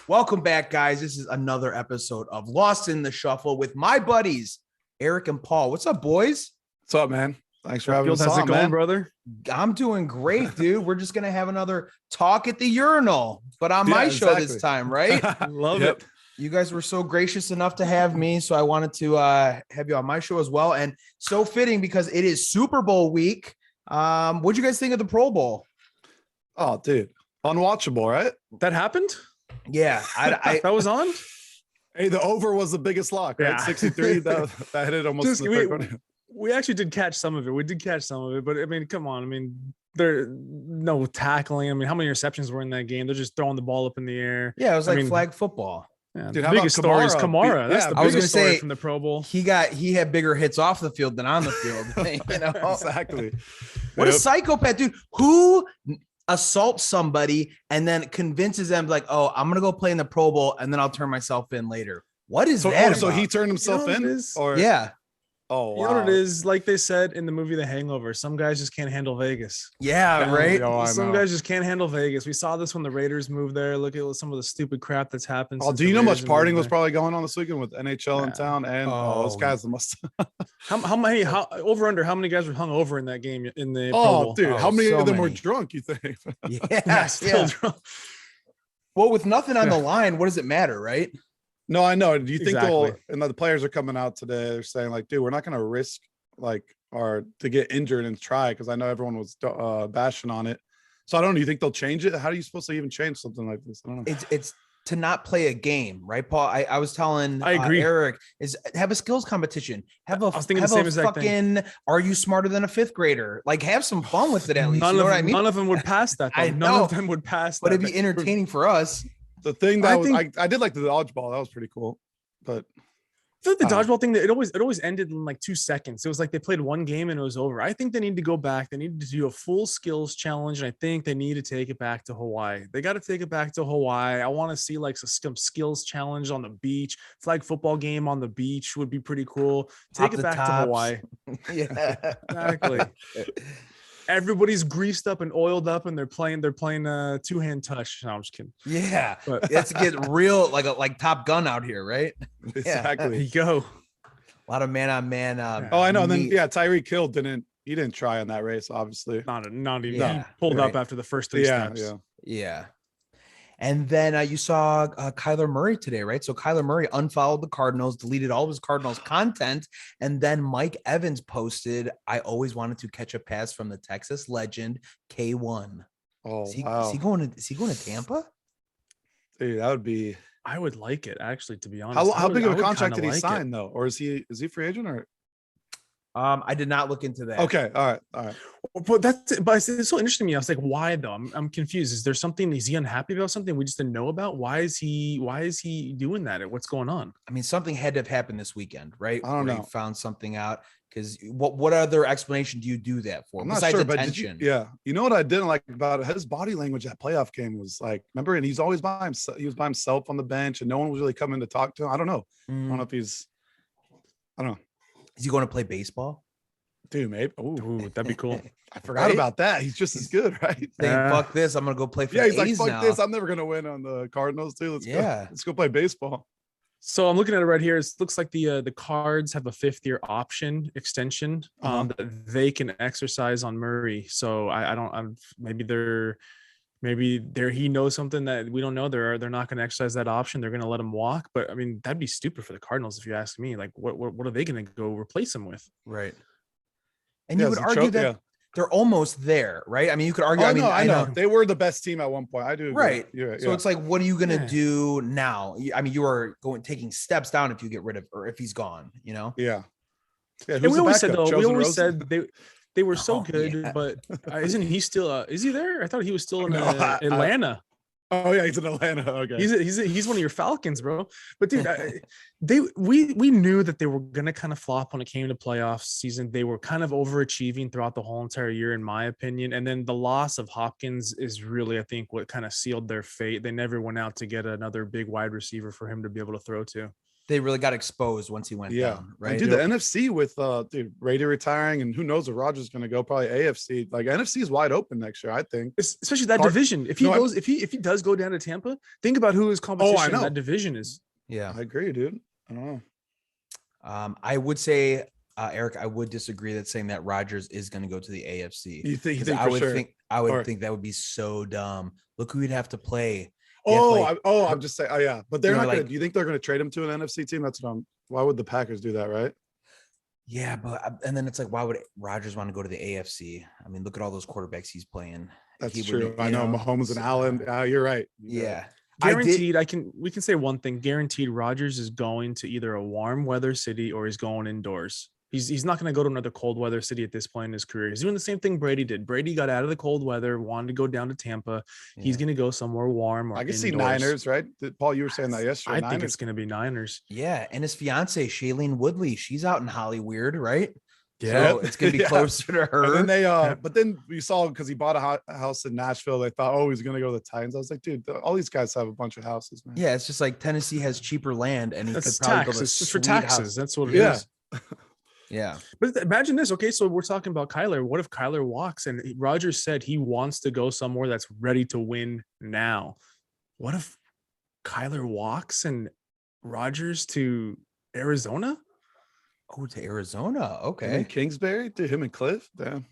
Welcome back, guys. This is another episode of Lost in the Shuffle with my buddies, Eric and Paul. What's up, boys? What's up, man? Thanks for having us How's it on, going, man. brother? I'm doing great, dude. We're just going to have another Talk at the Urinal, but on my show this time, right? Love it. You guys were so gracious enough to have me, so I wanted to have you on my show as well. And so fitting because it is Super Bowl week. What'd you guys think of the Pro Bowl? Oh, dude. Unwatchable, right? That happened? Yeah. That was on? Hey, the over was the biggest lock, right? Yeah. 63. That hit it almost. We actually did catch some of it. But I mean, come on. I mean, there no tackling. I mean, how many interceptions were in that game? They're just throwing the ball up in the air. Yeah, it was like flag football. Yeah, Dude, the how biggest about story is Kamara? Kamara. That's the I was biggest gonna story say, from the Pro Bowl. He had bigger hits off the field than on the field. You know? Exactly. What a psychopath, dude. Who assaults somebody and then convinces them like, oh, I'm gonna go play in the Pro Bowl and then I'll turn myself in later. What is that? So he turned himself in? Or yeah. Oh, wow. You know what it is? Like they said in the movie The Hangover, some guys just can't handle Vegas. Yeah, right. Some guys just can't handle Vegas. We saw this when the Raiders moved there. Look at some of the stupid crap that's happened. Oh, do you know much partying was probably going on this weekend with NHL in town? And those guys must. how many over under? How many guys were hung over in that game in the Pro Bowl? Dude, how many of them were drunk? You think? Yeah, still drunk. Well, with nothing on the line, what does it matter, right? No, I know. Do you think the players are coming out today? They're saying like, dude, we're not going to risk to get injured and try, because I know everyone was bashing on it. So I don't know. Do you think they'll change it? How are you supposed to even change something like this? I don't know. It's to not play a game, right, Paul? I was telling I agree. Eric, is have a skills competition. I was thinking the same exact thing. Are you smarter than a fifth grader? Like, have some fun with it at least. You know what I mean? None of them would pass that. Though. None of them would pass that. But it'd be entertaining for us. The thing that I did like the dodgeball. That was pretty cool. But I feel like the dodgeball thing, that it always ended in like 2 seconds. It was like they played one game and it was over. I think they need to go back. They need to do a full skills challenge. And I think they need to take it back to Hawaii. They got to take it back to Hawaii. I want to see like some skills challenge on the beach. Flag football game on the beach would be pretty cool. Take it back to Hawaii. Yeah, exactly. Everybody's greased up and oiled up, and they're playing two-hand touch. No, I'm just kidding. Yeah, but let's get real, like Top Gun out here, right? Exactly. There you go. A lot of man-on-man. I know. And then Tyreek Hill didn't try on that race, obviously. Not even. Yeah, he pulled up after the first 3 steps. Yeah. And then you saw Kyler Murray today, right? So Kyler Murray unfollowed the Cardinals, deleted all of his Cardinals content. And then Mike Evans posted, I always wanted to catch a pass from the Texas legend, K1. Oh, is he wow. Is he going to Tampa? Dude, that would be. I would like it, actually, to be honest. How big of a contract did he sign, though? Or is he free agent or? I did not look into that. Okay. All right. But it's so interesting to me. I was like, why though? I'm confused. Is there something? Is he unhappy about something we just didn't know about? Why is he doing that? What's going on? I mean, something had to have happened this weekend, right? I don't know. He found something out, because what other explanation do you do that for? I'm not sure, but you know what I didn't like about it? His body language at playoff game was like, remember, and he's always by himself. He was by himself on the bench, and no one was really coming to talk to him. I don't know. I don't know if he's. I don't know. Is he going to play baseball? Dude, maybe. Ooh, that'd be cool. I forgot about that. He's just as good, right? Saying, fuck this. I'm going to go play for the A's A's like, now. fuck this. I'm never going to win on the Cardinals, too. Let's go play baseball. So I'm looking at it right here. It looks like the Cards have a 5th-year option extension that they can exercise on Murray. So maybe he knows something that we don't know. They're not going to exercise that option. They're going to let him walk. But I mean, that'd be stupid for the Cardinals if you ask me. Like, what are they going to go replace him with? Right. And you would argue that they're almost there, right? I mean, you could argue. I know they were the best team at one point. I do agree. Right. So it's like, what are you going to do now? I mean, you are taking steps down if you get rid of, or if he's gone, you know? Yeah. And we always said they were so good, but isn't he still? Is he there? I thought he was still in Atlanta. Oh yeah, he's in Atlanta. Okay, he's one of your Falcons, bro. But dude, we knew that they were gonna kind of flop when it came to playoff season. They were kind of overachieving throughout the whole entire year, in my opinion. And then the loss of Hopkins is really, I think, what kind of sealed their fate. They never went out to get another big wide receiver for him to be able to throw to. they really got exposed once he went down, right? And dude, the NFC with dude Brady retiring, and who knows where Rodgers is going to go? Probably AFC. Like NFC is wide open next year, I think. Especially that division. If he if he does go down to Tampa, think about who his competition in that division is. Yeah, I agree, dude. I don't know. I would say, Eric, I would disagree that saying that Rodgers is going to go to the AFC. You think I would sure? think that would be so dumb. Look who he'd have to play. I'm just saying. Oh yeah, but they're not going to. Do you think they're going to trade him to an NFC team? That's what I'm. Why would the Packers do that, right? Yeah, but and then it's like, why would Rodgers want to go to the AFC? I mean, look at all those quarterbacks he's playing. That's true. I know Mahomes and Allen. You're right. Yeah. Guaranteed, we can say one thing. Guaranteed, Rodgers is going to either a warm weather city or he's going indoors. He's not going to go to another cold weather city at this point in his career. He's doing the same thing Brady did. Brady got out of the cold weather, wanted to go down to Tampa. Yeah. He's going to go somewhere warm. Or I can see Niners, right? Paul, you were saying that yesterday. I think it's going to be Niners. Yeah, and his fiance Shailene Woodley, she's out in Hollywood, right? Yeah, so it's going to be closer to her. And then but then we saw because he bought a house in Nashville. They thought, oh, he's going to go to the Titans. I was like, dude, all these guys have a bunch of houses, man. Yeah, it's just like Tennessee has cheaper land, and he That's could probably taxes. It's for taxes. House. That's what it is. Yeah. But imagine this. Okay, so we're talking about Kyler. What if Kyler walks and Rodgers said he wants to go somewhere that's ready to win now? What if Kyler walks and Rodgers to Arizona? Oh, to Arizona. Okay. And Kingsbury to him and Cliff. Damn.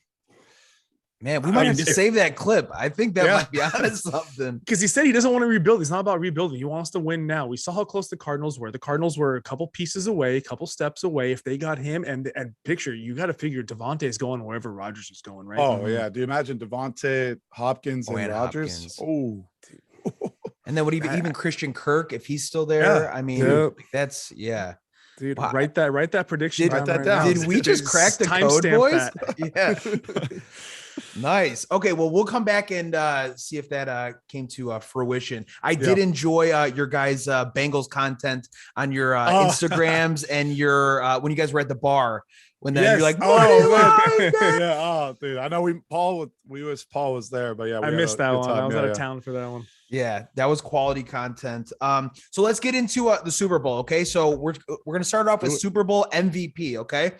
Man, we might have to save that clip. I think that might be on something. Because he said he doesn't want to rebuild. It's not about rebuilding. He wants to win now. We saw how close the Cardinals were. The Cardinals were a couple pieces away, a couple steps away. If they got him and picture, you got to figure Devontae is going wherever Rodgers is going, right? Oh, yeah. Do you imagine Devontae, Hopkins, and Rodgers? Oh, and then even Christian Kirk, if he's still there? Yeah. I mean, that's Dude, wow. write that prediction. Write that down. Did we just crack the code, boys? Yeah. Nice. Okay, well, we'll come back and see if that came to fruition. I did enjoy your guys' Bengals content on your Instagrams and your when you guys were at the bar. When then you're like, dude, I know Paul was there, but yeah, I missed that one. I was out of town for that one. Yeah, that was quality content. So let's get into the Super Bowl. Okay, so we're gonna start off with Super Bowl MVP. Okay,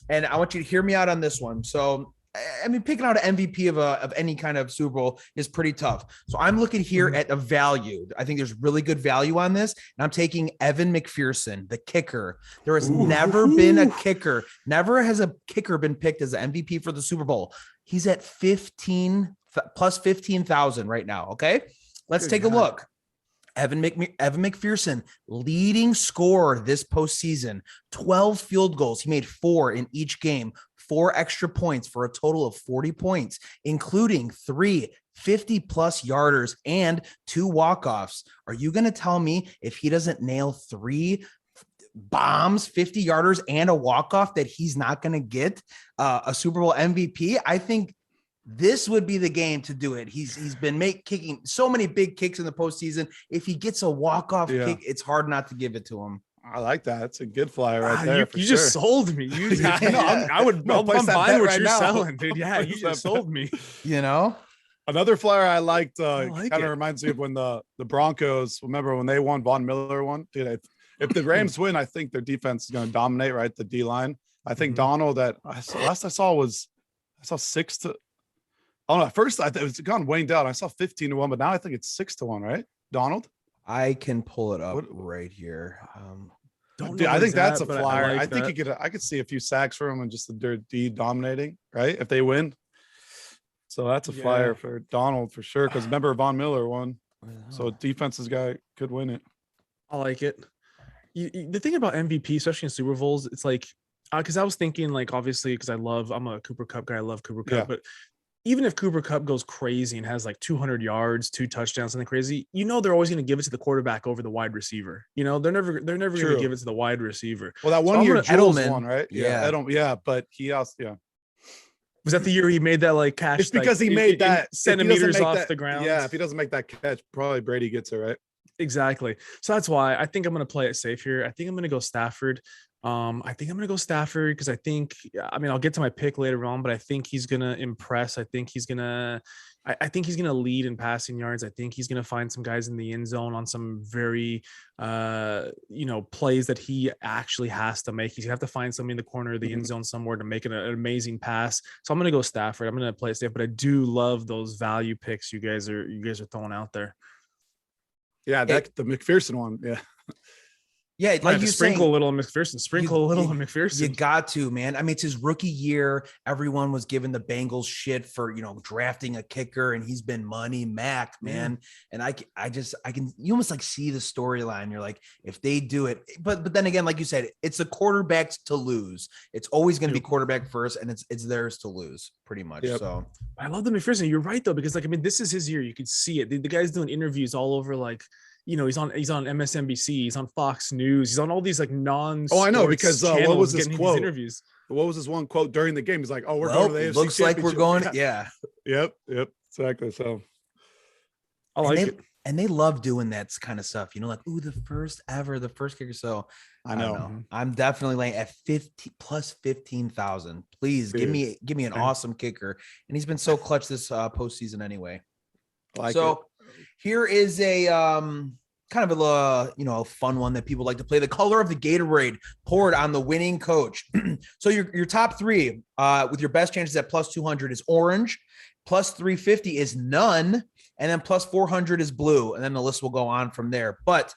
and I want you to hear me out on this one. So, I mean, picking out an MVP of any kind of Super Bowl is pretty tough. So I'm looking here at a value. I think there's really good value on this. And I'm taking Evan McPherson, the kicker. There has never been a kicker. Never has a kicker been picked as the MVP for the Super Bowl. He's at 15 plus 15,000 right now. Okay, let's take a look. Evan McPherson, leading scorer this postseason, 12 field goals. He made 4 in each game, 4 extra points for a total of 40 points, including 3 50-plus yarders and 2 walk-offs. Are you going to tell me if he doesn't nail 3 bombs, 50 yarders, and a walk-off that he's not going to get a Super Bowl MVP? I think this would be the game to do it. He's been kicking so many big kicks in the postseason. If he gets a walk-off kick, it's hard not to give it to him. I like that. It's a good flyer right there. You just sold me. I would. I'm buying what you're selling, dude. Yeah, you just sold me. You know, another flyer I liked. Kind of reminds me of when the Broncos. Remember when they won? Von Miller won. Dude, if the Rams win, I think their defense is going to dominate. Right, the D line. I think Donald. Last I saw 6 to. Oh no! At first I thought it was gone way down. I saw 15-1, but now I think it's 6-1. Right, Donald. I can pull it up right here. Dude, I think that's a flyer. I think I could see a few sacks for him and just the D dominating, right? If they win. So that's a flyer for Donald for sure. Because remember, Von Miller won. So defense's guy could win it. I like it. The thing about MVP, especially in Super Bowls, it's like, because I was thinking, like, obviously, because I'm a Cooper Kupp guy. I love Cooper Kupp, but even if Cooper Kupp goes crazy and has like 200 yards, 2 touchdowns, something crazy, they're always going to give it to the quarterback over the wide receiver. They're never going to give it to the wide receiver. Well, that one year Jules won, right? Yeah, but he also was that the year he made that like catch? It's because he made that centimeters off the ground. Yeah, if he doesn't make that catch, probably Brady gets it, right? Exactly. So that's why I think I'm going to play it safe here. I think I'm going to go Stafford. I think I'm gonna go Stafford because I mean, I'll get to my pick later on, but I think he's gonna impress. I think he's gonna lead in passing yards. I think he's gonna find some guys in the end zone on some very, plays that he actually has to make. He's gonna have to find somebody in the corner of the end zone somewhere to make an amazing pass. So I'm gonna go Stafford. I'm gonna play it safe, but I do love those value picks you guys are throwing out there. Yeah, the Mcpherson one. Yeah. Yeah, like you sprinkle a little on Mcpherson. Sprinkle a little on Mcpherson. You got to, man. I mean, it's his rookie year. Everyone was giving the Bengals shit for drafting a kicker, and he's been money Mac, man. And I can you almost like see the storyline. You're like, if they do it, but then again, like you said, it's the quarterbacks to lose. It's always going to be quarterback first, and it's theirs to lose, pretty much. Yep. So I love the Mcpherson. You're right though, because this is his year. You could see it. The guy's doing interviews all over he's on MSNBC, he's on Fox News, he's on all these non. Oh, I know, because what was his quote? Interviews. What was his one quote during the game? He's like, "Oh, we're going to the AFC looks like we're going." Yeah. Yep. Exactly. So I like it. And they love doing that kind of stuff, like, ooh, the first kicker. So I know. I'm definitely like at 50 plus 15,000. Please give me an awesome kicker. And he's been so clutch this postseason anyway. Here is a kind of a fun one that people like to play. The color of the Gatorade poured on the winning coach. So your top three with your best chances at plus 200 is orange, plus 350 is none, and then plus 400 is blue. And then the list will go on from there. But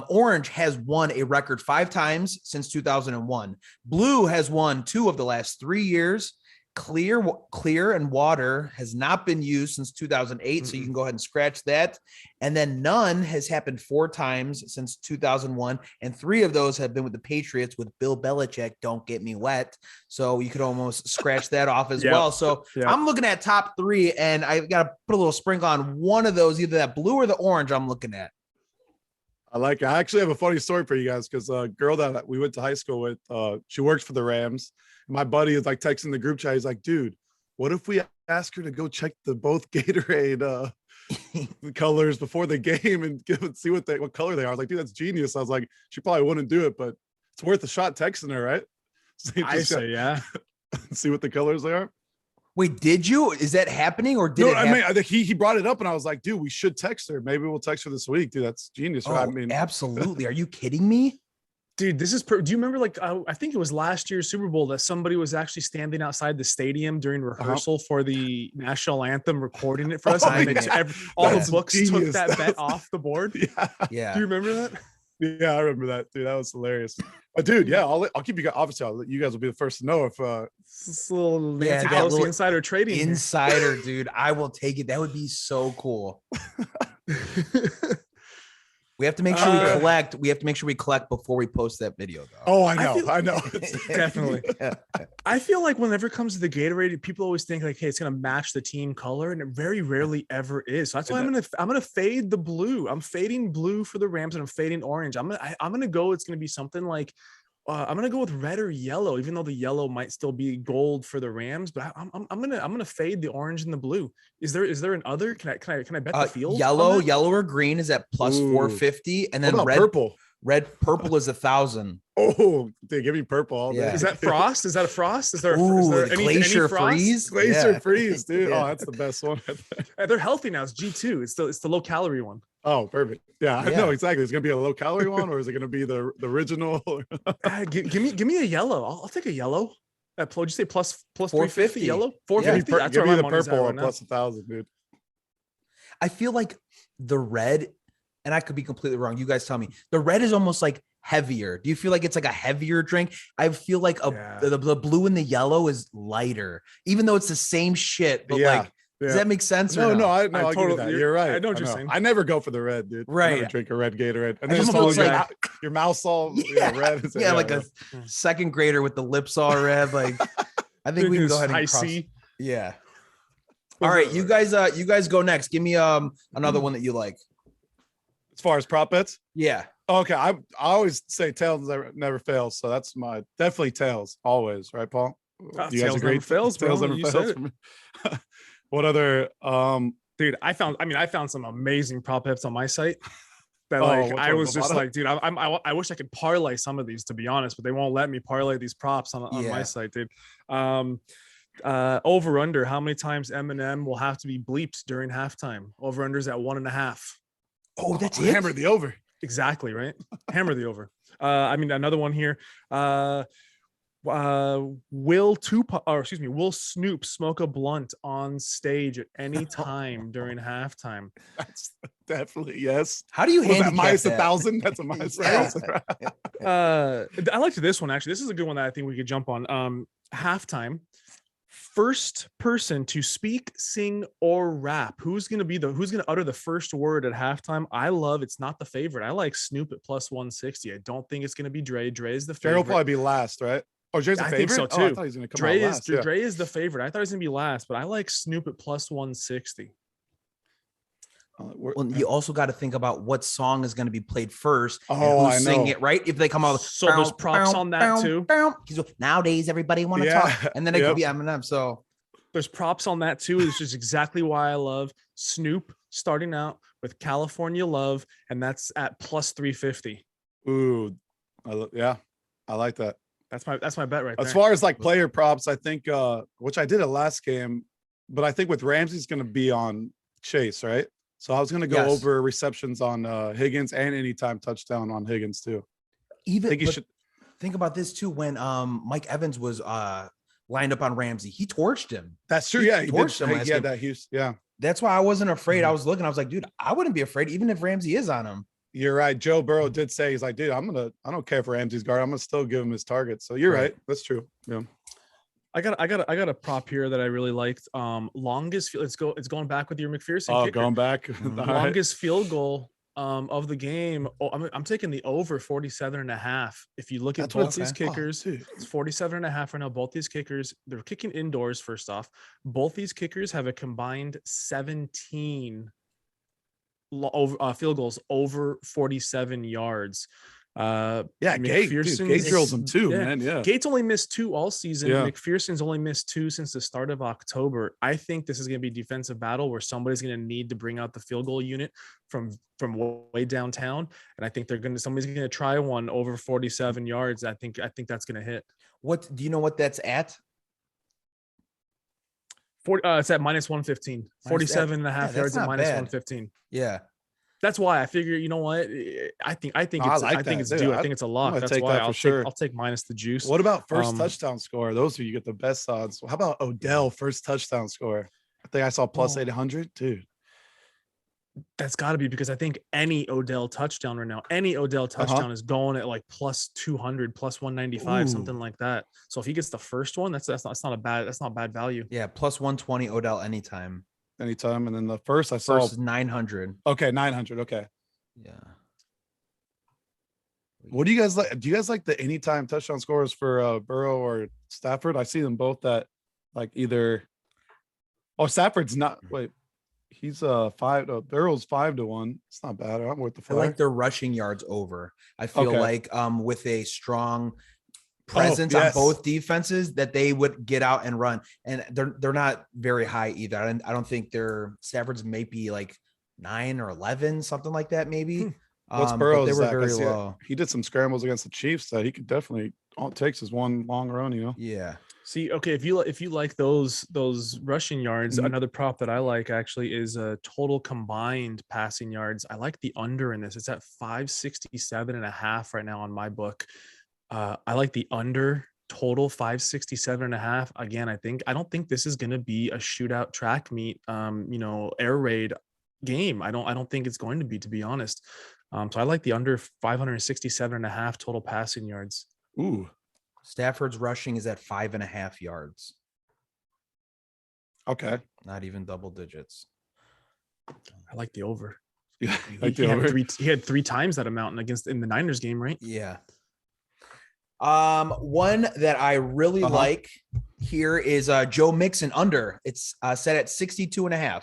orange has won a record 5 times since 2001. Blue has won 2 of the last 3 years. Clear and water has not been used since 2008. So you can go ahead and scratch that. And then none has happened 4 times since 2001. And 3 of those have been with the Patriots with Bill Belichick. Don't get me wet. So you could almost scratch that off as well. So I'm looking at top 3, and I got to put a little sprinkle on one of those, either that blue or the orange I'm looking at. I like it. I actually have a funny story for you guys, because a girl that we went to high school with, she works for the Rams. My buddy is like texting the group chat. He's like, dude, what if we ask her to go check both Gatorade colors before the game and see what color they are? I was like, dude, that's genius. I was like, she probably wouldn't do it, but it's worth a shot texting her, right? So I say, yeah. See what the colors they are. Wait, did you? Is that happening, or did I mean, he brought it up, and I was like, dude, we should text her. Maybe we'll text her this week, dude. That's genius. Right? I mean, absolutely. Are you kidding me? Dude, this is do you remember I think it was last year's Super Bowl that somebody was actually standing outside the stadium during rehearsal for the national anthem, recording it for us. All the books took that bet off the board. Yeah. Do you remember that? Yeah, I remember that, dude. That was hilarious. But dude, yeah, I'll keep you guys. Obviously, you guys will be the first to know if this little Nancy Pelosi insider trading. Insider, dude. I will take it. That would be so cool. We have to make sure we collect. We have to make sure we collect before we post that video, though. Oh, I know. Definitely. I feel like whenever it comes to the Gatorade, people always think like, hey, it's gonna match the team color, and it very rarely ever is. So that's why I'm gonna fade the blue. I'm fading blue for the Rams, and I'm fading orange. I'm gonna go. It's gonna be something like. I'm gonna go with red or yellow, even though the yellow might still be gold for the Rams. But I'm gonna fade the orange and the blue. Is there an other? Can I bet the field? Yellow or green is at plus 450, and then purple. Purple is 1,000. Oh, they give me purple all day. Yeah. Is that frost? Is that a frost? Is there any glacier frost? freeze? Glacier freeze, dude. Yeah. Oh, that's the best one. They're healthy now. It's G2. It's the low calorie one. Oh, perfect. Yeah, I know exactly. It's gonna be a low calorie one, or is it gonna be the original? give me a yellow. I'll take a yellow. Did you say plus 450 yellow? 450. Yeah, give me the purple at plus 1,000, dude. I feel like the red, and I could be completely wrong. You guys tell me. The red is almost like heavier. Do you feel like it's like a heavier drink? I feel like the blue and the yellow is lighter, even though it's the same shit. But does that make sense? No, I'll give you that. You're right. I know what you're saying. I never go for the red, dude. Right. I never drink a red Gatorade. And then it's like your mouth's all red. Like a second grader with the lips all red. Like, I think we can go ahead and cross. Yeah. All right, you guys go next. Give me another one that you like. As far as prop bets? Yeah. Okay. I always say tails never fails. So that's definitely tails always, right, Paul? Do you guys agree? Tails never fails for me. What other dude, I found some amazing prop bets on my site. that Oh, like which I one, was just Bovada? like, dude, I wish I could parlay some of these, to be honest, but they won't let me parlay these props on my Yeah. site, dude. Over under, how many times Eminem will have to be bleeped during halftime? Over unders at 1.5. Oh, that's it. Hammer the over. Exactly, right? Hammer the over. I mean, another one here. Will Snoop smoke a blunt on stage at any time during halftime? That's definitely yes. How do you Was that handicap minus that? 1,000? That's a minus Yeah. 1,000. I liked this one actually. This is a good one that I think we could jump on. Halftime. First person to speak, sing, or rap. Who's gonna utter the first word at halftime? I love It's Not the Favorite. I like Snoop at plus 160. I don't think it's gonna be Dre. Dre is the Dre favorite. will probably be last, right? Oh, Dre's the I favorite? think so Oh, I too. thought he was going to come Dre out is last. Yeah. Dre is the favorite. I thought he was gonna be last, but I like Snoop at plus 160. Well, you also got to think about what song is going to be played first. Oh, and I who's singing know. it, right? If they come out, So there's props on that too. Nowadays, everybody want to Yeah. talk, and then it could be Eminem. So There's props on that too. It's just exactly why I love Snoop starting out with California Love, and that's at plus 350. Ooh, yeah, I like that. That's my bet right there. As far as like player props, I think, which I did it last game, but I think with Ramsey's going to be on Chase, right? So I was going to go over receptions on Higgins and anytime touchdown on Higgins too. even I think he should think about this too. When Mike Evans was lined up on Ramsey, he torched him. That's true. He Yeah, he torched him did. last Yeah, game. that Houston. Yeah, That's why I wasn't afraid. Mhm. I was looking. I was like, dude, I wouldn't be afraid even if Ramsey is on him. you're right. Joe Burrow did say, he's like, dude, I don't care if Ramsey's guard. I'm gonna still give him his target. So you're right. That's true. Yeah. I got a prop here that I really liked. Longest it's going back with your Mcpherson. Oh, kicker. going back. Longest field goal of the game. Oh, I'm taking the over 47.5. If you look at both these kickers, it's 47.5 right now. Both these kickers, they're kicking indoors. First off, both these kickers have a combined 17 field goals over 47 yards. Yeah, Gate drills them too, man. Yeah, Gates only missed 2 all season. Yeah. McPherson's only missed 2 since the start of October. I think this is going to be a defensive battle where somebody's going to need to bring out the field goal unit from way downtown, and I think somebody's going to try one over 47 yards. I think that's going to hit. What do you know what that's at? It's at minus 115. 47.5 yards at minus 115. Yeah. That's why I figure, you know what? I think it's due. I think it's a lock. That's why I'll take minus the juice. What about first touchdown score? Those are you get the best odds. How about Odell first touchdown score? I think I saw plus 800, dude. That's got to be because I think any Odell touchdown right now, is going at like plus 200, plus 195, something like that. So if he gets the first one, that's not bad value. Yeah, plus 120 Odell anytime. And then the first I saw 900. Okay, 900. Okay. Yeah. What do you guys like? Do you guys like the anytime touchdown scores for Burrow or Stafford? I see them both at like either. Oh, Stafford's not. Wait, he's 5. Burrow's 5-1. It's not bad. I'm worth the I flag. like their rushing yards over. I feel like with a strong presence on both defenses that they would get out and run, and they're not very high either. I don't think Stafford's maybe like 9 or 11, something like that, maybe. What's Burrow's? They were very low. He did some scrambles against the Chiefs that he could definitely. All it takes is one long run, you know. Yeah. See, okay, if you like those rushing yards, another prop that I like actually is total combined passing yards. I like the under in this. It's at 567.5 right now on my book. I like the under total 567.5. Again, I don't think this is going to be a shootout track meet, air raid game. I don't think it's going to be, to be honest. So I like the under 567.5 total passing yards. Ooh. Stafford's rushing is at 5.5 yards. Okay. Not even double digits. I like the over. Yeah, he had 3 times that amount in the Niners game, right? Yeah. One that I really like here is Joe Mixon under. It's set at 62.5.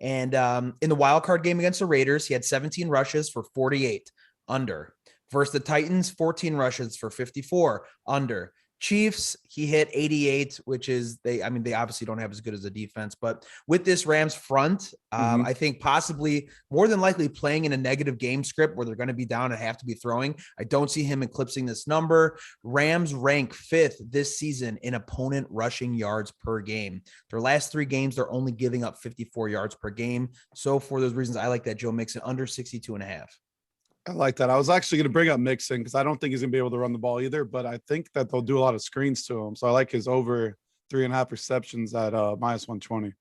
And in the wild card game against the Raiders, he had 17 rushes for 48 under. Versus the Titans, 14 rushes for 54 under. Chiefs, he hit 88, which is they obviously don't have as good as a defense, but with this Rams front, I think possibly more than likely playing in a negative game script where they're going to be down and have to be throwing. I don't see him eclipsing this number. Rams rank 5th this season in opponent rushing yards per game. Their last 3 games, they're only giving up 54 yards per game. So for those reasons, I like that Joe Mixon under 62.5. I like that. I was actually going to bring up Mixon because I don't think he's going to be able to run the ball either, but I think that they'll do a lot of screens to him. So I like his over 3.5 receptions at minus 120.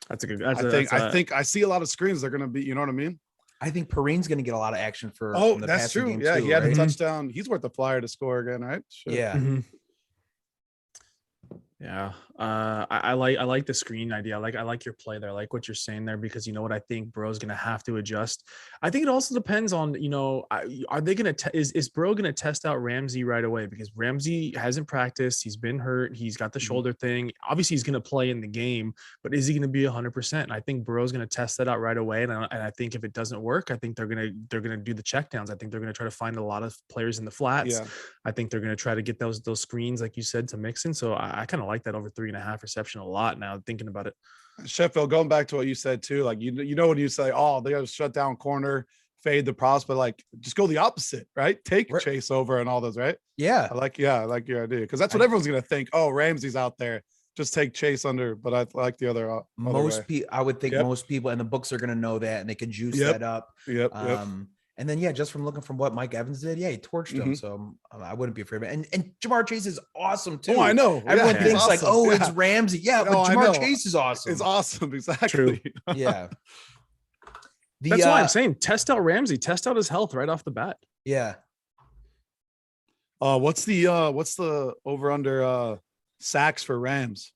That's a good. I think I see a lot of screens. They're going to be, you know what I mean? I think Perrine's going to get a lot of action for. Oh, that's true. Game yeah, too, he had right? a touchdown. He's worth a flyer to score again, right? Sure. Yeah. Yeah. I like the screen idea. I like your play there. I like what you're saying there, because you know what, I think Bro's going to have to adjust. I think it also depends on, are they going to, is Bro going to test out Ramsey right away? Because Ramsey hasn't practiced. He's been hurt. He's got the shoulder thing. Obviously he's going to play in the game, but is he going to be 100%? And I think Bro's going to test that out right away. And I think if it doesn't work, I think they're going to do the checkdowns. I think they're going to try to find a lot of players in the flats. Yeah. I think they're going to try to get those screens, like you said, to Mixon. So I kind of like that over 3.5 reception a lot now, thinking about it. Sheffield, going back to what you said too, like when you say, oh, they got to shut down corner, fade the prospect, like just go the opposite, right? Take Chase over and all those, right? Yeah. I like your idea, because that's what everyone's gonna think. Oh, Ramsey's out there, just take Chase under. But I like the other. Most people, I would think most people in the books are going to know that, and they can juice that up. Yep. And then, just from looking from what Mike Evans did, he torched him. So I wouldn't be afraid of it. And Jamar Chase is awesome too. Oh, I know. Everyone thinks awesome. It's Ramsey. Yeah, but Jamar Chase is awesome. It's awesome. Exactly. True. Yeah. That's why I'm saying test out Ramsey, test out his health right off the bat. Yeah. What's the over under sacks for Rams?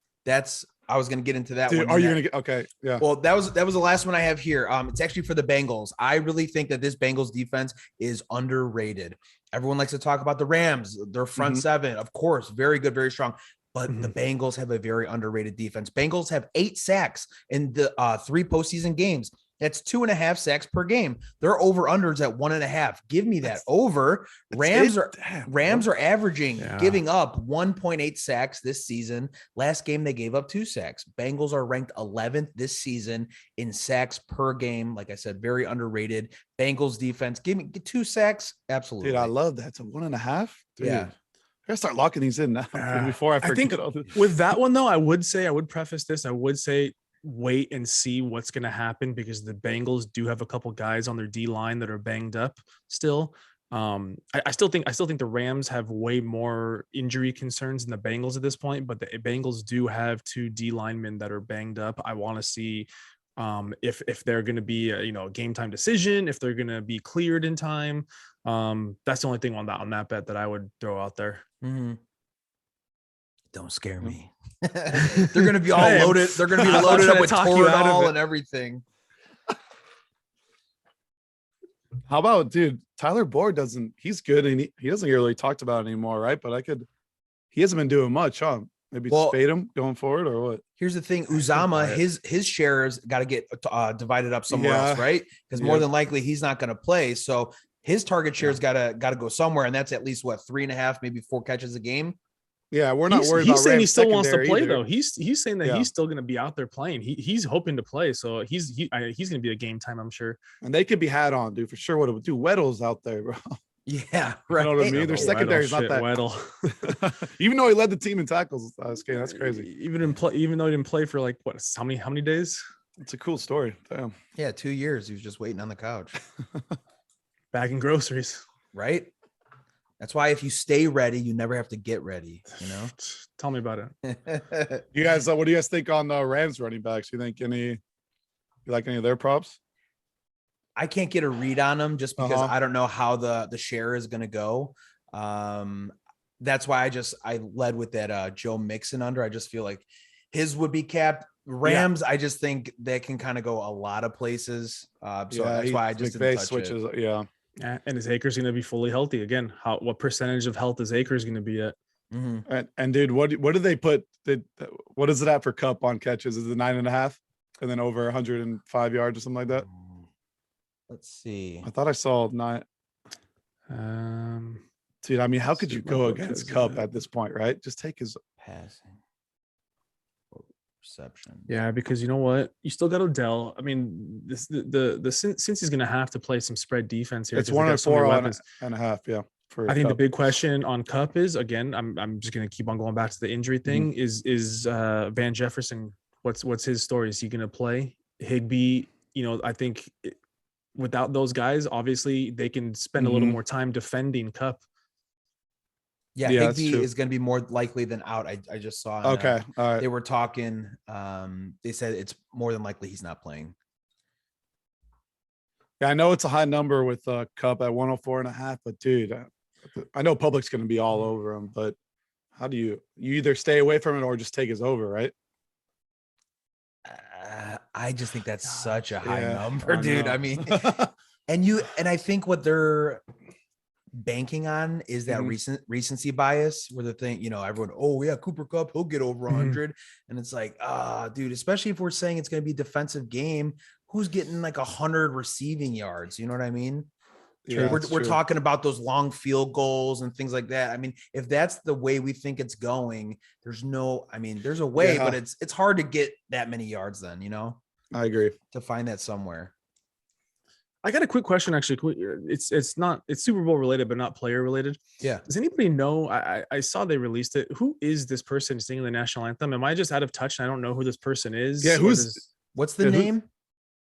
I was going to get into that one. Are you going to get, okay. Yeah. Well, that was the last one I have here. It's actually for the Bengals. I really think that this Bengals defense is underrated. Everyone likes to talk about the Rams, their front seven, of course, very good, very strong. But the Bengals have a very underrated defense. Bengals have 8 sacks in the 3 postseason games. That's 2.5 sacks per game. Their over-unders at 1.5. Give me that over. Rams are averaging, giving up 1.8 sacks this season. Last game, they gave up 2 sacks. Bengals are ranked 11th this season in sacks per game. Like I said, very underrated. Bengals defense, give me 2 sacks. Absolutely. Dude, I love that. It's a 1.5. Dude. Yeah. I gotta start locking these in now before I forget. I think with that one though, I would preface this. I would say wait and see what's going to happen, because the Bengals do have a couple guys on their D line that are banged up still. I still think the Rams have way more injury concerns than the Bengals at this point, but the Bengals do have 2 D linemen that are banged up. I want to see if they're going to be a game time decision, if they're going to be cleared in time. That's the only thing on that bet that I would throw out there. Don't scare me. They're going to be all loaded. They're going to be loaded up with Toradol and everything. How about, dude, Tyler Boyd he's good, and he doesn't get really talked about anymore, right? But he hasn't been doing much, huh? Maybe fade him going forward, or what? Here's the thing. Uzama, his shares got to get divided up somewhere else, right? Because more than likely he's not going to play. So his target shares got to go somewhere. And that's at least 3.5, maybe 4 catches a game. Yeah, we're not worried about. He's saying Rams he still wants to play either. though. He's saying that he's still going to be out there playing. He's hoping to play, so he's going to be a game time, I'm sure. And they could be had on, dude, for sure. What would do? Weddle's out there, bro. Yeah, right. You know what I mean? Their secondary is not that. Weddle. Even though he led the team in tackles last game, that's crazy. Even though he didn't play for how many days? It's a cool story. Damn. Yeah, 2 years. He was just waiting on the couch, bagging groceries. Right. That's why if you stay ready, you never have to get ready. Tell me about it. You guys, what do you guys think on the Rams running backs? You like any of their props? I can't get a read on them just because I don't know how the share is going to go. That's why I led with that Joe Mixon under. I just feel like his would be capped. Rams, I just think they can kind of go a lot of places. That's why I just didn't touch switches. it. Yeah. Yeah, and is Akers going to be fully healthy again? What percentage of health is Akers going to be at? And dude, what did they put? What is it at for Cup on catches? Is it 9.5, and then over 105 yards or something like that? Let's see. I thought I saw 9. Dude, I mean, how could you go against Cup at this point, right? Just take his passing reception. Yeah, because you know what? You still got Odell. I mean, since he's gonna have to play some spread defense here. It's 104.5. Yeah. I think the big question on Cup is, again, I'm just gonna keep on going back to the injury thing. Is Van Jefferson? What's his story? Is he gonna play? Higbee? I think without those guys, obviously they can spend a little more time defending Cup. Yeah, Higbee is going to be more likely than out. I just saw. Okay, all right. They were talking. They said it's more than likely he's not playing. Yeah, I know it's a high number with Cup at 104.5, but dude, I know public's going to be all over him. But how do you either stay away from it or just take his over, right? I just think that's such a high number, dude. I mean, and I think what they're banking on is that recency bias where the thing, everyone, oh yeah, Cooper Kupp, he'll get over 100. And it's like, dude, especially if we're saying it's going to be a defensive game, who's getting like 100 receiving yards? You know what I mean? Yeah, we're talking about those long field goals and things like that. I mean, if that's the way we think it's going, there's a way, but it's hard to get that many yards then, I agree. To find that somewhere. I got a quick question, actually. It's Super Bowl related, but not player related. Yeah. Does anybody know? I saw they released it. Who is this person singing the national anthem? Am I just out of touch and I don't know who this person is? Yeah. What's the name?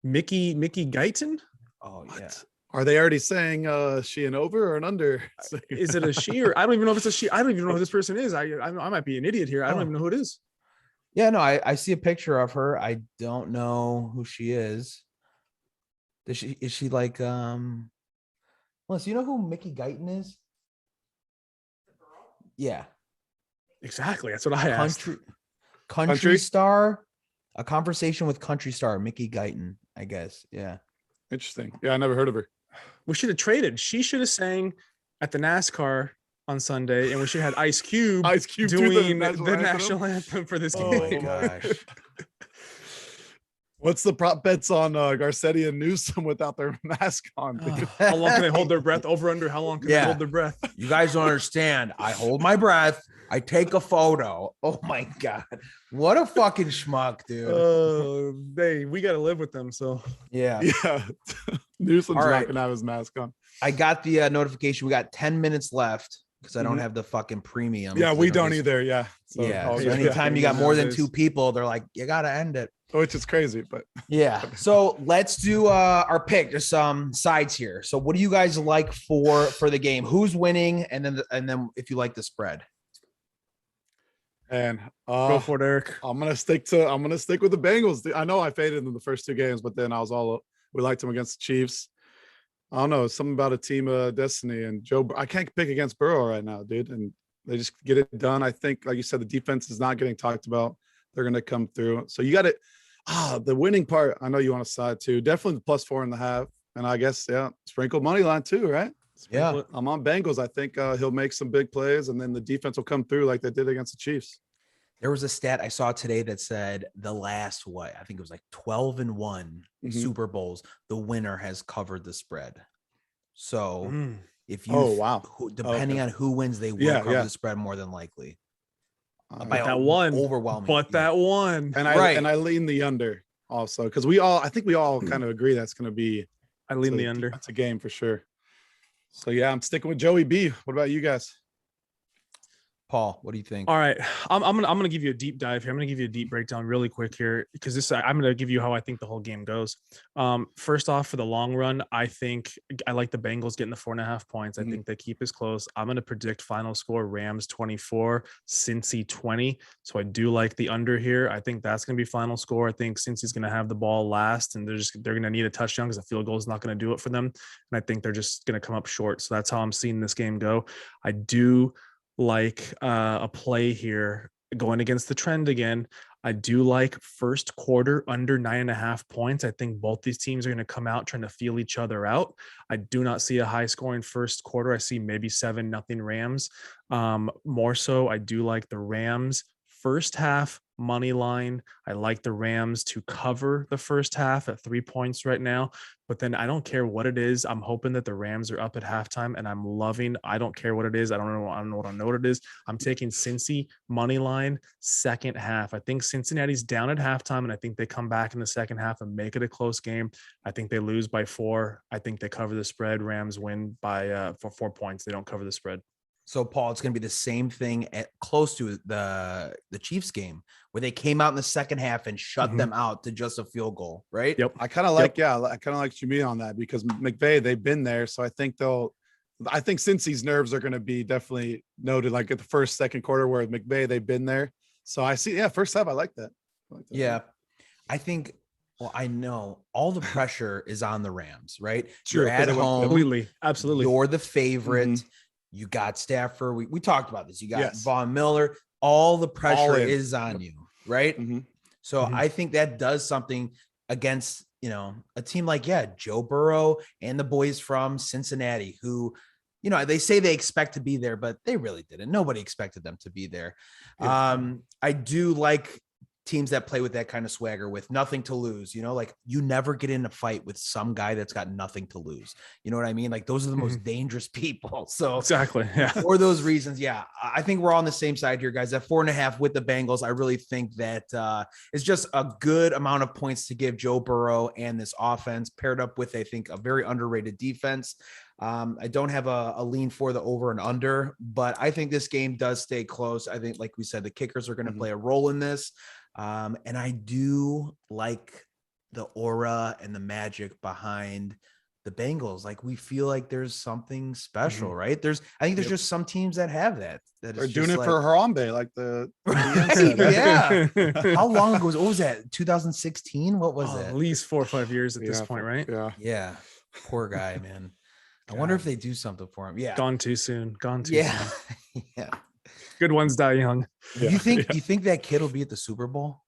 Mickey Guyton? Oh yeah. Are they already saying she an over or an under? Is it a she or I don't even know if it's a she. I don't even know who this person is. I might be an idiot here. I don't even know who it is. Yeah, no, I see a picture of her. I don't know who she is. Is she like Melissa, you know who Mickey Guyton is? Yeah. Exactly. That's what I asked. Country star. A conversation with country star Mickey Guyton, I guess. Yeah. Interesting. Yeah, I never heard of her. We should have traded. She should have sang at the NASCAR on Sunday, and we should have had Ice Cube doing the national anthem for this game. Oh my gosh. What's the prop bets on Garcetti and Newsom without their mask on? How long can they hold their breath? Over under, how long can they hold their breath? You guys don't understand. I hold my breath. I take a photo. Oh my God. What a fucking schmuck, dude. We got to live with them. So yeah. Newsom's not going to have his mask on. I got the notification. We got 10 minutes left because I don't have the fucking premium. Yeah, we don't either. Yeah. So anytime you got more than two people, they're like, you got to end it. Which is crazy, but yeah. So let's do our pick. There's some sides here. So what do you guys like for the game? Who's winning? And then if you like the spread. And go for it, Eric. I'm gonna stick with the Bengals. I know I faded in the first two games, but then we liked them against the Chiefs. I don't know, something about a team of destiny and I can't pick against Burrow right now, dude. And they just get it done. I think, like you said, the defense is not getting talked about. They're gonna come through. So you got it. The winning part, I know you want to side too. Definitely the +4.5. And I guess, sprinkle money line too, right? Yeah. I'm on Bengals. I think he'll make some big plays and then the defense will come through like they did against the Chiefs. There was a stat I saw today that said the last, I think it was like 12-1 Super Bowls, the winner has covered the spread. So if you, depending on who wins, they will cover the spread more than likely. By that one overwhelming, that one, and I lean the under also because I think we all kind of agree that's going to be. I lean the under. That's a game for sure. So yeah, I'm sticking with Joey B. What about you guys? Paul, what do you think? All right, I'm gonna give you a deep dive here. I'm gonna give you a deep breakdown really quick here because I'm gonna give you how I think the whole game goes. First off, for the long run, I think I like the Bengals getting the 4.5 points. I think they keep us close. I'm gonna predict final score Rams 24, Cincy 20. So I do like the under here. I think that's gonna be final score. I think Cincy's gonna have the ball last, and they're gonna need a touchdown because a field goal is not gonna do it for them. And I think they're just gonna come up short. So that's how I'm seeing this game go. I do like a play here going against the trend again. I do like first quarter under 9.5 points. I think both these teams are going to come out trying to feel each other out. I do not see a high scoring first quarter. I see maybe 7-0 Rams. More so, I do like the Rams first half money line. I like the Rams to cover the first half at 3 points right now. But then I don't care what it is. I'm hoping that the Rams are up at halftime, and I'm loving. I don't care what it is. I don't know what it is. I'm taking Cincy money line second half. I think Cincinnati's down at halftime, and I think they come back in the second half and make it a close game. I think they lose by 4. I think they cover the spread. Rams win by for 4 points. They don't cover the spread. So, Paul, it's going to be the same thing at close to the Chiefs game where they came out in the second half and shut them out to just a field goal, right? Yep. I kind of like, I kind of like Jimmy on that because McVay, they've been there. So I think Cincy's nerves are going to be definitely noted like at the first, second quarter where McVay, they've been there. So I see, first half, I like that. Yeah. I think, well, I know all the pressure is on the Rams, right? Sure, you're at home. Completely. Absolutely. You're the favorite. You got Stafford. We talked about this. You got Von Miller. All the pressure is on you, right? So I think that does something against, a team like, Joe Burrow and the boys from Cincinnati who, they say they expect to be there, but they really didn't. Nobody expected them to be there. I do like teams that play with that kind of swagger with nothing to lose, like you never get in a fight with some guy that's got nothing to lose. You know what I mean? Like those are the most dangerous people. So exactly. Yeah. For those reasons. Yeah. I think we're on the same side here, guys. At 4.5 with the Bengals. I really think that it's just a good amount of points to give Joe Burrow and this offense paired up with, I think, a very underrated defense. I don't have a lean for the over and under, but I think this game does stay close. I think, like we said, the kickers are going to play a role in this. And I do like the aura and the magic behind the Bengals. Like we feel like there's something special, right? I think there's just some teams that have that. They're doing it for Harambe, like the How long ago what was that? 2016? What was that? At least 4 or 5 years at this point, right? Yeah. Poor guy, man. I wonder if they do something for him. Yeah. Gone too soon. Soon. Yeah. Good ones die young. You think that kid will be at the Super Bowl?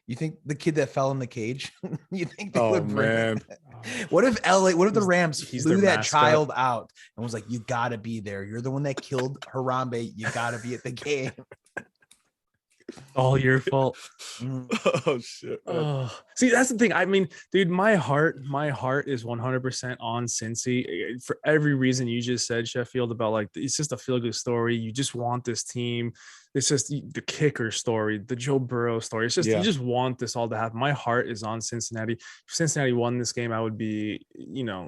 You think the kid that fell in the cage? You think they would bring him? What if the Rams flew that child out and was like, you gotta be there. You're the one that killed Harambe. You gotta be at the game. All your fault. Oh shit. See, that's the thing. I mean, dude, my heart is 100% on Cincy for every reason you just said, Sheffield, about like it's just a feel-good story. You just want this team. It's just the kicker story, the Joe Burrow story. It's just you just want this all to happen. My heart is on Cincinnati. If Cincinnati won this game, I would be,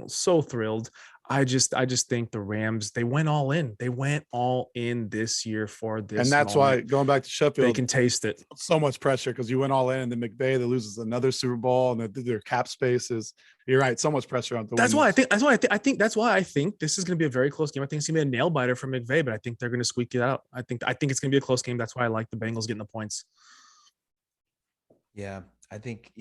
so thrilled. I just think the Rams, they went all in. They went all in this year for this. And that's why, going back to Sheffield, they can taste it. So much pressure because you went all in, and then McVay, that loses another Super Bowl, and their cap spaces. You're right. So much pressure on the That's why I think this is going to be a very close game. I think it's going to be a nail biter for McVay, but I think they're going to squeak it out. I think it's going to be a close game. That's why I like the Bengals getting the points. Yeah. I think,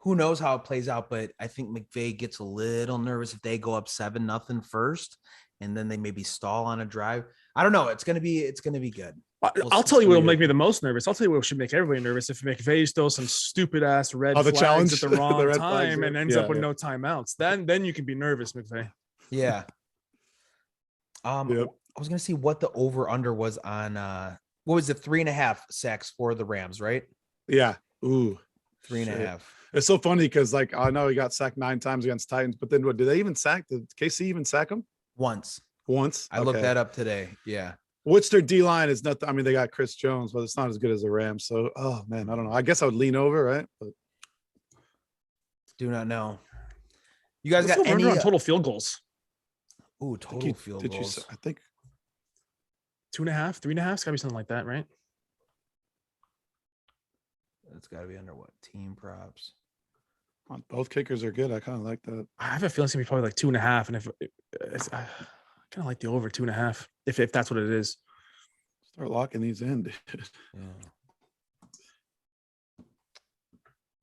who knows how it plays out, but I think McVay gets a little nervous if they go up 7-0 first, and then they maybe stall on a drive. I don't know. It's gonna be good. I'll tell you what will make me the most nervous. I'll tell you what should make everybody nervous. If McVay throws some stupid ass red flags challenge at the wrong time flags, and ends up with no timeouts, then you can be nervous, McVay. Yeah. I was gonna see what the over under was on. What was it? 3.5 sacks for the Rams, right? Yeah. Ooh. 3.5. It's so funny because, like, I know he got sacked 9 times against Titans, but then did they even sack? Did KC even sack him? Once. I looked that up today. Yeah. Which their D line is not. I mean, they got Chris Jones, but it's not as good as the Rams. So, oh man, I don't know. I guess I would lean over, right? But do not know. You guys got any on total field goals? Ooh, total field goals. I think 2.5, 3.5. It's gotta be something like that, right? It's got to be under what? Team props. Both kickers are good. I kind of like that. I have a feeling it's gonna be probably like 2.5, and if I kind of like the over 2.5, if that's what it is. Start locking these in, dude. Yeah.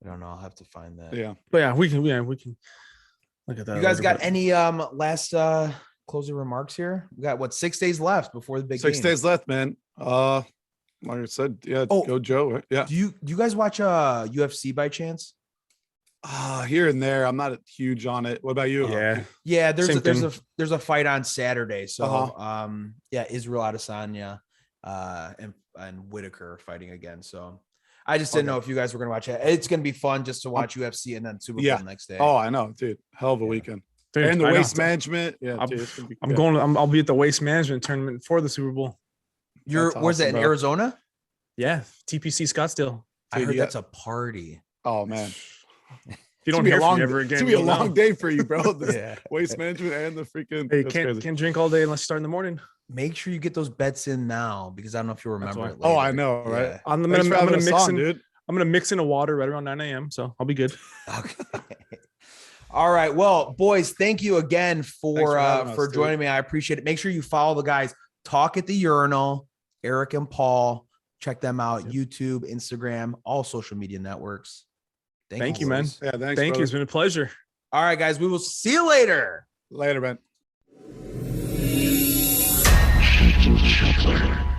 I don't know. I'll have to find that. Yeah. But yeah, we can look at that. You guys got any last closing remarks here? We got 6 days left before the big 6 days left, man. Like I said, go Joe. Right? Yeah. Do you guys watch UFC by chance? Here and there. I'm not huge on it. What about you? Yeah. There's a fight on Saturday. So Israel Adesanya and Whitaker fighting again. So I just didn't know if you guys were gonna watch it. It's gonna be fun just to watch UFC and then Super Bowl next day. Oh, I know, dude. Hell of a weekend. Dude, and the waste management. Yeah, I'll be at the waste management tournament for the Super Bowl. Where's that in Arizona? Yeah, TPC Scottsdale. I heard that's a party. Oh man. You don't hear from me ever again. It's gonna be a long day for you, bro. Waste management and the freaking. Hey, can't drink all day unless you start in the morning. Make sure you get those bets in now because I don't know if you remember it later. Oh, I know, right? Yeah. I'm gonna mix in, dude. I'm gonna mix in a water right around 9 a.m. So I'll be good. Okay. All right. Well, boys, thank you again for joining me. I appreciate it. Make sure you follow the guys. Talk at the Urinal, Eric and Paul. Check them out. YouTube, Instagram, all social media networks. Thank you, man. Yeah, thanks. Thank you. It's been a pleasure. All right, guys. We will see you later. Later, man. Untitled Chapter.